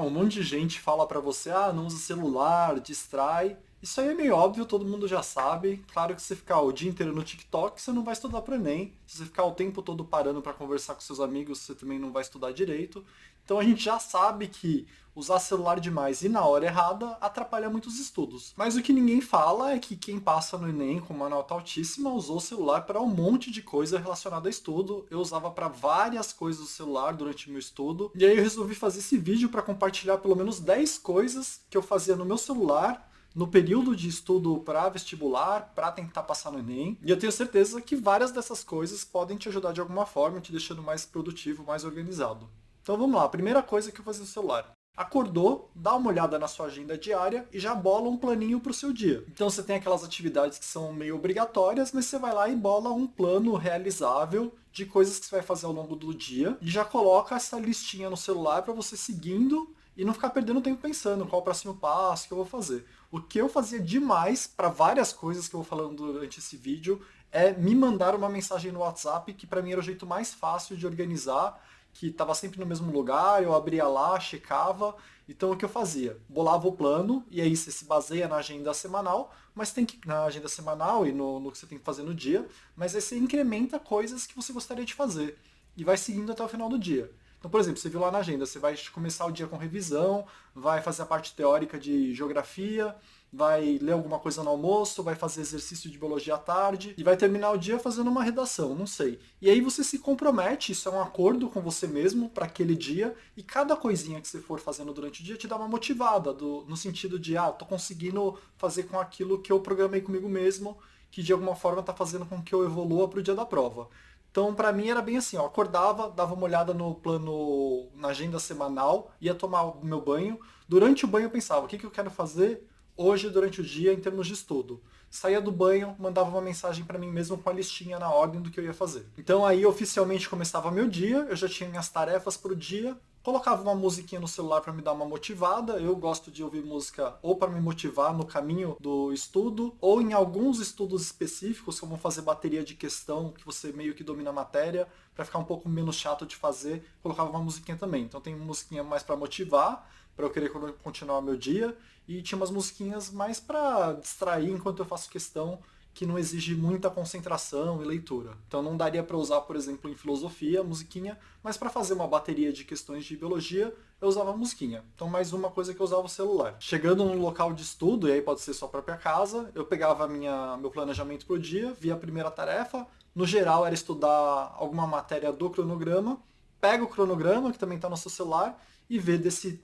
Um monte de gente fala pra você, não usa celular, distrai. Isso aí é meio óbvio, todo mundo já sabe. Claro que se você ficar o dia inteiro no TikTok, você não vai estudar pro Enem. Se você ficar o tempo todo parando pra conversar com seus amigos, você também não vai estudar direito. Então a gente já sabe que usar celular demais e na hora errada atrapalha muitos estudos. Mas o que ninguém fala é que quem passa no Enem com uma nota altíssima usou o celular para um monte de coisa relacionada a estudo. Eu usava para várias coisas o celular durante o meu estudo. E aí eu resolvi fazer esse vídeo para compartilhar pelo menos 10 coisas que eu fazia no meu celular no período de estudo para vestibular, para tentar passar no Enem. E eu tenho certeza que várias dessas coisas podem te ajudar de alguma forma, te deixando mais produtivo, mais organizado. Então vamos lá, a primeira coisa que eu fazia no celular. Acordou, dá uma olhada na sua agenda diária e já bola um planinho para o seu dia. Então você tem aquelas atividades que são meio obrigatórias, mas você vai lá e bola um plano realizável de coisas que você vai fazer ao longo do dia e já coloca essa listinha no celular para você seguindo e não ficar perdendo tempo pensando qual o próximo passo que eu vou fazer. O que eu fazia demais para várias coisas que eu vou falando durante esse vídeo é me mandar uma mensagem no WhatsApp, que para mim era o jeito mais fácil de organizar, que estava sempre no mesmo lugar, eu abria lá, checava. Então o que eu fazia? Bolava o plano, e aí você se baseia na agenda semanal, mas tem que. Na agenda semanal e no que você tem que fazer no dia, mas aí você incrementa coisas que você gostaria de fazer. E vai seguindo até o final do dia. Então, por exemplo, você viu lá na agenda, você vai começar o dia com revisão, vai fazer a parte teórica de geografia, vai ler alguma coisa no almoço, vai fazer exercício de biologia à tarde e vai terminar o dia fazendo uma redação, não sei. E aí você se compromete, isso é um acordo com você mesmo para aquele dia e cada coisinha que você for fazendo durante o dia te dá uma motivada, no sentido de, tô conseguindo fazer com aquilo que eu programei comigo mesmo, que de alguma forma está fazendo com que eu evolua para o dia da prova. Então, para mim era bem assim, ó, acordava, dava uma olhada no plano, na agenda semanal, ia tomar o meu banho. Durante o banho eu pensava, o que eu quero fazer hoje durante o dia em termos de estudo? Saía do banho, mandava uma mensagem para mim mesmo com a listinha na ordem do que eu ia fazer. Então aí oficialmente começava meu dia, eu já tinha minhas tarefas para o dia, colocava uma musiquinha no celular para me dar uma motivada. Eu gosto de ouvir música ou para me motivar no caminho do estudo, ou em alguns estudos específicos, como fazer bateria de questão, que você meio que domina a matéria, para ficar um pouco menos chato de fazer, colocava uma musiquinha também. Então tem uma musiquinha mais para motivar, para eu querer continuar meu dia, e tinha umas musiquinhas mais para distrair enquanto eu faço questão, que não exige muita concentração e leitura. Então não daria para usar, por exemplo, em filosofia, musiquinha, mas para fazer uma bateria de questões de biologia, eu usava musiquinha. Então mais uma coisa que eu usava o celular. Chegando no local de estudo, e aí pode ser sua própria casa, eu pegava meu planejamento pro dia, via a primeira tarefa, no geral era estudar alguma matéria do cronograma, pega o cronograma, que também está no seu celular, e vê desse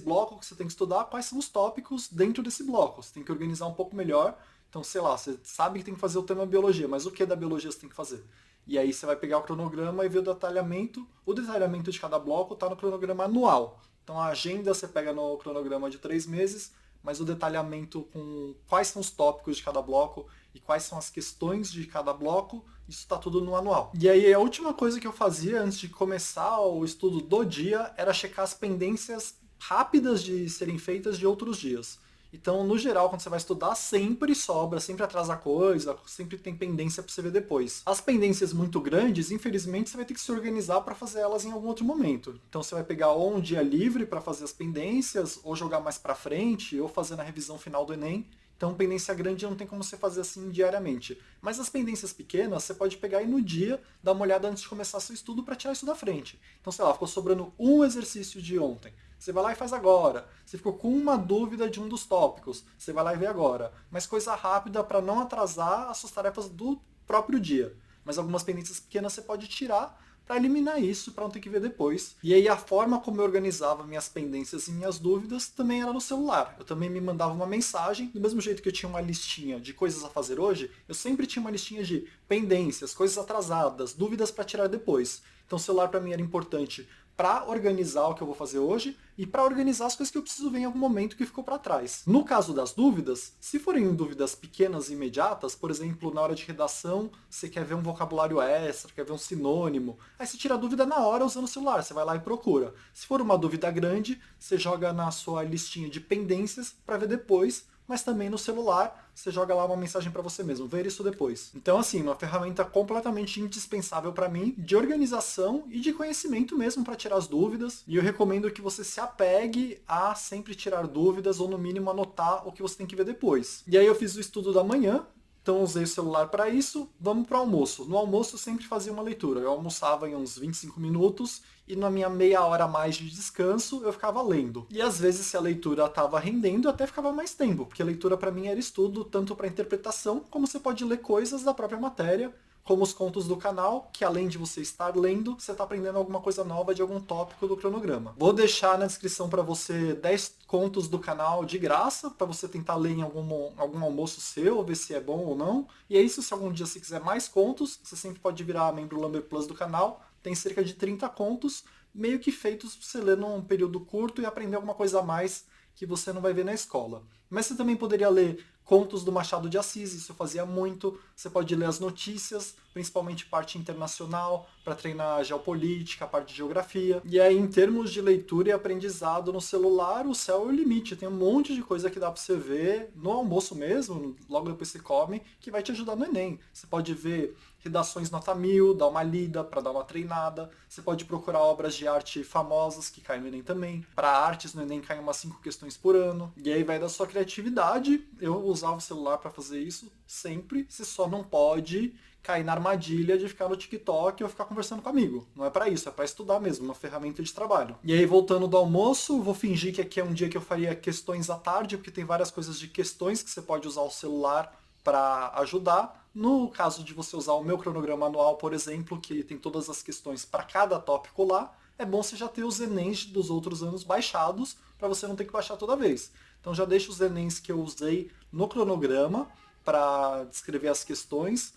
bloco que você tem que estudar, quais são os tópicos dentro desse bloco. Você tem que organizar um pouco melhor. Então, sei lá, você sabe que tem que fazer o tema biologia, mas o que da biologia você tem que fazer? E aí você vai pegar o cronograma e ver o detalhamento. O detalhamento de cada bloco está no cronograma anual. Então a agenda você pega no cronograma de 3 meses, mas o detalhamento com quais são os tópicos de cada bloco e quais são as questões de cada bloco, isso está tudo no anual. E aí a última coisa que eu fazia antes de começar o estudo do dia era checar as pendências rápidas de serem feitas de outros dias. Então, no geral, quando você vai estudar, sempre sobra, sempre atrasa coisa, sempre tem pendência para você ver depois. As pendências muito grandes, infelizmente, você vai ter que se organizar para fazer elas em algum outro momento. Então, você vai pegar ou um dia livre para fazer as pendências, ou jogar mais para frente, ou fazer na revisão final do Enem. Então, pendência grande não tem como você fazer assim diariamente. Mas as pendências pequenas, você pode pegar e no dia dar uma olhada antes de começar seu estudo para tirar isso da frente. Então, sei lá, ficou sobrando um exercício de ontem. Você vai lá e faz agora. Você ficou com uma dúvida de um dos tópicos. Você vai lá e vê agora. Mas coisa rápida para não atrasar as suas tarefas do próprio dia. Mas algumas pendências pequenas você pode tirar para eliminar isso, para não ter que ver depois. E aí a forma como eu organizava minhas pendências e minhas dúvidas também era no celular. Eu também me mandava uma mensagem, do mesmo jeito que eu tinha uma listinha de coisas a fazer hoje, eu sempre tinha uma listinha de pendências, coisas atrasadas, dúvidas para tirar depois. Então o celular para mim era importante para organizar o que eu vou fazer hoje e para organizar as coisas que eu preciso ver em algum momento que ficou para trás. No caso das dúvidas, se forem dúvidas pequenas e imediatas, por exemplo, na hora de redação, você quer ver um vocabulário extra, quer ver um sinônimo, aí você tira a dúvida na hora usando o celular, você vai lá e procura. Se for uma dúvida grande, você joga na sua listinha de pendências para ver depois, mas também no celular, você joga lá uma mensagem para você mesmo, ver isso depois. Então, assim, uma ferramenta completamente indispensável para mim, de organização e de conhecimento mesmo para tirar as dúvidas. E eu recomendo que você se apegue a sempre tirar dúvidas ou no mínimo anotar o que você tem que ver depois. E aí eu fiz o estudo da manhã, então usei o celular para isso, vamos para o almoço. No almoço eu sempre fazia uma leitura. Eu almoçava em uns 25 minutos e na minha meia hora a mais de descanso eu ficava lendo. E às vezes se a leitura estava rendendo, eu até ficava mais tempo, porque a leitura para mim era estudo tanto para interpretação, como você pode ler coisas da própria matéria, como os contos do canal, que além de você estar lendo, você está aprendendo alguma coisa nova de algum tópico do cronograma. Vou deixar na descrição para você 10 contos do canal de graça, para você tentar ler em algum almoço seu, ver se é bom ou não. E é isso, se algum dia você quiser mais contos, você sempre pode virar membro Lamber Plus do canal. Tem cerca de 30 contos, meio que feitos para você ler num período curto e aprender alguma coisa a mais que você não vai ver na escola. Mas você também poderia ler contos do Machado de Assis, isso eu fazia muito. Você pode ler as notícias, principalmente parte internacional, para treinar a geopolítica, a parte de geografia. E aí, em termos de leitura e aprendizado no celular, o céu é o limite. Tem um monte de coisa que dá para você ver no almoço mesmo, logo depois você come, que vai te ajudar no Enem. Você pode ver redações nota 1000, dar uma lida para dar uma treinada. Você pode procurar obras de arte famosas que caem no Enem também. Para artes no Enem caem umas 5 questões por ano. E aí vai da sua criatividade. Eu usava o celular para fazer isso sempre. Você só não pode cair na armadilha de ficar no TikTok ou ficar conversando com amigo. Não é para isso, é para estudar mesmo, uma ferramenta de trabalho. E aí, voltando do almoço, vou fingir que aqui é um dia que eu faria questões à tarde, porque tem várias coisas de questões que você pode usar o celular para ajudar. No caso de você usar o meu cronograma anual, por exemplo, que tem todas as questões para cada tópico lá, é bom você já ter os Enems dos outros anos baixados, para você não ter que baixar toda vez. Então já deixo os Enems que eu usei no cronograma para descrever as questões,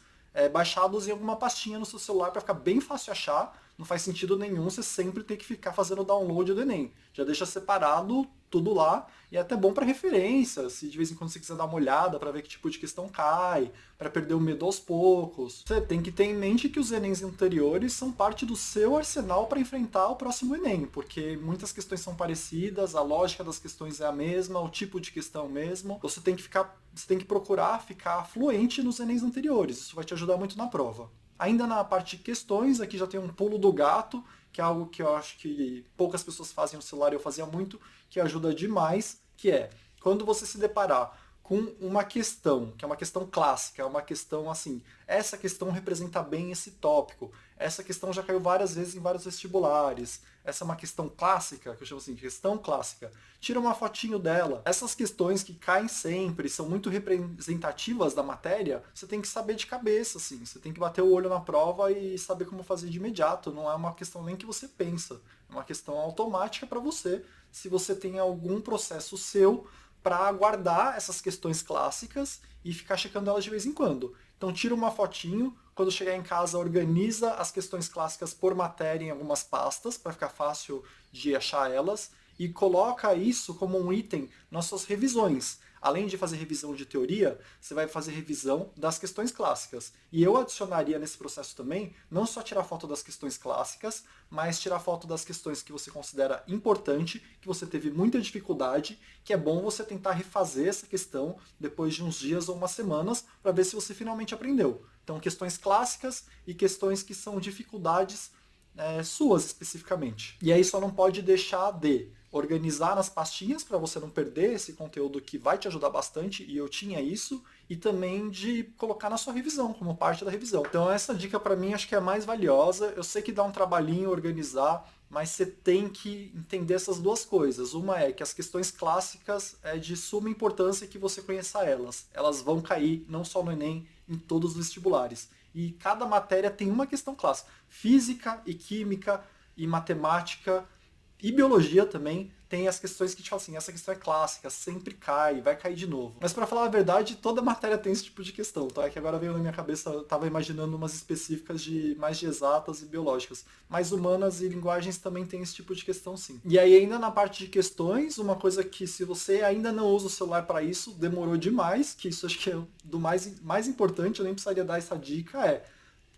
baixados em alguma pastinha no seu celular para ficar bem fácil achar. Não faz sentido nenhum você sempre ter que ficar fazendo download do Enem. Já deixa separado tudo lá e é até bom para referência, se de vez em quando você quiser dar uma olhada para ver que tipo de questão cai, para perder o medo aos poucos. Você tem que ter em mente que os Enems anteriores são parte do seu arsenal para enfrentar o próximo Enem, porque muitas questões são parecidas, a lógica das questões é a mesma, o tipo de questão é o mesmo. Você tem que procurar ficar fluente nos Enems anteriores. Isso vai te ajudar muito na prova. Ainda na parte de questões, aqui já tem um pulo do gato, que é algo que eu acho que poucas pessoas fazem no celular e eu fazia muito, que ajuda demais, que é quando você se deparar com uma questão, que é uma questão clássica, é uma questão assim, essa questão representa bem esse tópico, essa questão já caiu várias vezes em vários vestibulares, essa é uma questão clássica, que eu chamo assim, questão clássica, tira uma fotinho dela. Essas questões que caem sempre, são muito representativas da matéria, você tem que saber de cabeça, assim, você tem que bater o olho na prova e saber como fazer de imediato, não é uma questão nem que você pensa, é uma questão automática para você, se você tem algum processo seu para guardar essas questões clássicas e ficar checando elas de vez em quando. Então tira uma fotinho, quando chegar em casa organiza as questões clássicas por matéria em algumas pastas, para ficar fácil de achar elas, e coloca isso como um item nas suas revisões. Além de fazer revisão de teoria, você vai fazer revisão das questões clássicas. E eu adicionaria nesse processo também, não só tirar foto das questões clássicas, mas tirar foto das questões que você considera importante, que você teve muita dificuldade, que é bom você tentar refazer essa questão depois de uns dias ou umas semanas, para ver se você finalmente aprendeu. Então, questões clássicas e questões que são dificuldades suas especificamente. E aí só não pode deixar de organizar nas pastinhas para você não perder esse conteúdo que vai te ajudar bastante, e eu tinha isso, e também de colocar na sua revisão, como parte da revisão. Então essa dica para mim acho que é a mais valiosa. Eu sei que dá um trabalhinho organizar, mas você tem que entender essas duas coisas. Uma é que as questões clássicas é de suma importância que você conheça elas. Elas vão cair não só no Enem, em todos os vestibulares. E cada matéria tem uma questão clássica. Física e química e matemática e biologia também tem as questões que te falam assim, essa questão é clássica, sempre cai, vai cair de novo. Mas para falar a verdade, toda matéria tem esse tipo de questão, tá? É que agora veio na minha cabeça, eu tava imaginando umas específicas mais de exatas e biológicas. Mas humanas e linguagens também tem esse tipo de questão sim. E aí ainda na parte de questões, uma coisa que se você ainda não usa o celular para isso, demorou demais, que isso acho que é do mais importante, eu nem precisaria dar essa dica, é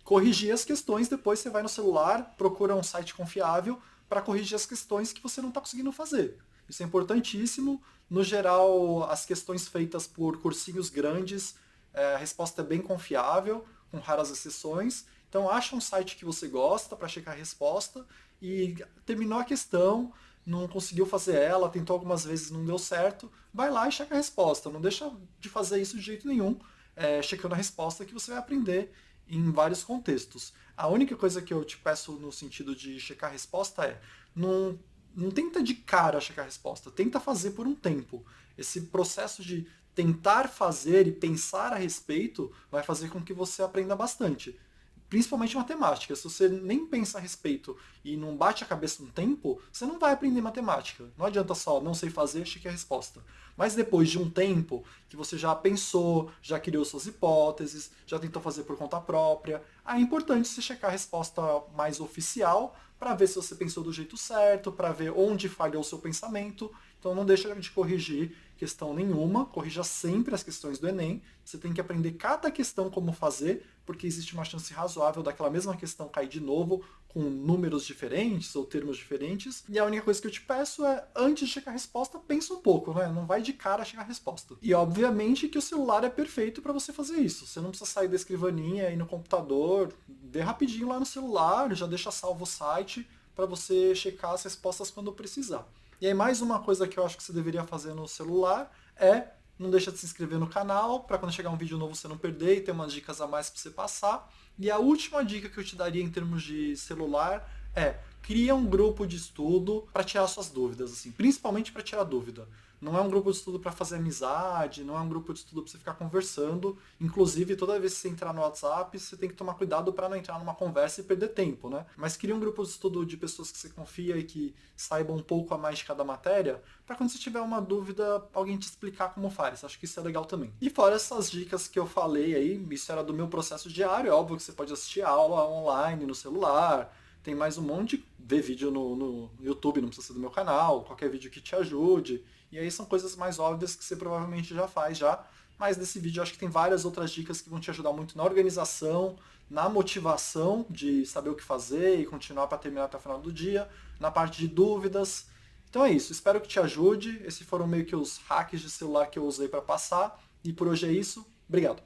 corrigir as questões, depois você vai no celular, procura um site confiável, para corrigir as questões que você não está conseguindo fazer. Isso é importantíssimo. No geral, as questões feitas por cursinhos grandes, a resposta é bem confiável, com raras exceções. Então, acha um site que você gosta para checar a resposta e terminou a questão, não conseguiu fazer ela, tentou algumas vezes, não deu certo, vai lá e checa a resposta. Não deixa de fazer isso de jeito nenhum, checando a resposta que você vai aprender em vários contextos. A única coisa que eu te peço no sentido de checar a resposta é não tenta de cara checar a resposta, tenta fazer por um tempo. Esse processo de tentar fazer e pensar a respeito vai fazer com que você aprenda bastante. Principalmente matemática. Se você nem pensa a respeito e não bate a cabeça um tempo, você não vai aprender matemática. Não adianta só não sei fazer, cheque a resposta. Mas depois de um tempo que você já pensou, já criou suas hipóteses, já tentou fazer por conta própria, aí é importante você checar a resposta mais oficial para ver se você pensou do jeito certo, para ver onde falhou o seu pensamento. Então não deixa de corrigir questão nenhuma, corrija sempre as questões do Enem. Você tem que aprender cada questão como fazer, porque existe uma chance razoável daquela mesma questão cair de novo, com números diferentes ou termos diferentes. E a única coisa que eu te peço é, antes de checar a resposta, pensa um pouco, né? Não vai de cara chegar a resposta. E obviamente que o celular é perfeito para você fazer isso. Você não precisa sair da escrivaninha e no computador, vê rapidinho lá no celular, já deixa salvo o site para você checar as respostas quando precisar. E aí mais uma coisa que eu acho que você deveria fazer no celular é não deixa de se inscrever no canal para quando chegar um vídeo novo você não perder e ter umas dicas a mais para você passar. E a última dica que eu te daria em termos de celular é cria um grupo de estudo para tirar suas dúvidas, assim, principalmente para tirar dúvida. Não é um grupo de estudo para fazer amizade, não é um grupo de estudo para você ficar conversando. Inclusive, toda vez que você entrar no WhatsApp, você tem que tomar cuidado para não entrar numa conversa e perder tempo, né? Mas cria um grupo de estudo de pessoas que você confia e que saibam um pouco a mais de cada matéria, para quando você tiver uma dúvida, alguém te explicar como faz. Acho que isso é legal também. E fora essas dicas que eu falei aí, isso era do meu processo diário, é óbvio que você pode assistir aula online no celular, tem mais um monte, ver vídeo no YouTube, não precisa ser do meu canal, qualquer vídeo que te ajude. E aí são coisas mais óbvias que você provavelmente já faz já. Mas nesse vídeo eu acho que tem várias outras dicas que vão te ajudar muito na organização, na motivação de saber o que fazer e continuar para terminar até o final do dia, na parte de dúvidas. Então é isso, espero que te ajude. Esses foram meio que os hacks de celular que eu usei para passar. E por hoje é isso. Obrigado.